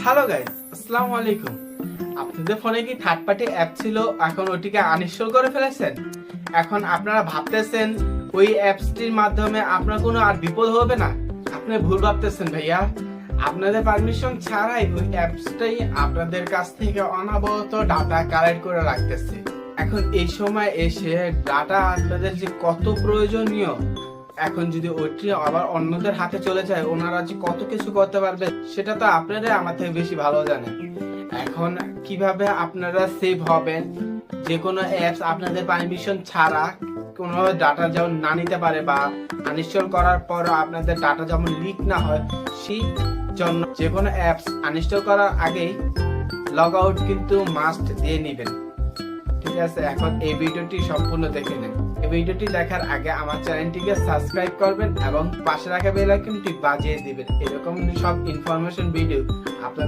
Hello guys, আসসালামু আলাইকুম। আপনাদের ফোনে কি থার্ড পার্টি অ্যাপ ছিল, এখন ওটিকে আনইনস্টল করে ফেলেছেন? এখন আপনারা ভাবতেছেন ওই অ্যাপসটির মাধ্যমে আপনার কোনো আর বিপদ হবে না। আপনি ভুল ভাবতেছেন ভাইয়া। আপনাদের পারমিশন ছাড়াই ওই অ্যাপসটাই আপনাদের কাছ থেকে অনবরত ডাটা কালেক্ট করে রাখতেছে। এখন এই সময় এসে ডাটা আপনাদের যে কত প্রয়োজনীয়, এখন যদি ওইটি আবার অন্যদের হাতে চলে যায়, ওনারা যে কত কিছু করতে পারবে সেটা তো আপনারাই আমার থেকে বেশি ভালো জানেন। এখন কিভাবে আপনারা সেভ হবেন, যে কোনো অ্যাপস আপনাদের পারমিশন ছাড়া কোনো ডাটা যেমন না নিতে পারে বা আনইনস্টল করার পর আপনাদের ডাটা যেমন লিক না হয়, সেই জন্য যে কোনো অ্যাপস আনইনস্টল করার আগেই লগ আউট কিন্তু মাস্ট দিয়ে নেবেন। ঠিক আছে, এখন এই ভিডিওটি সম্পূর্ণ দেখে নেন। এই ভিডিওটি দেখার আগে আমার চ্যানেলটিকে সাবস্ক্রাইব করবেন এবং পাশে রাখা বেল আইকনটি বাজিয়ে দিবেন। এরকম সব ইনফরমেশন ভিডিও আপনার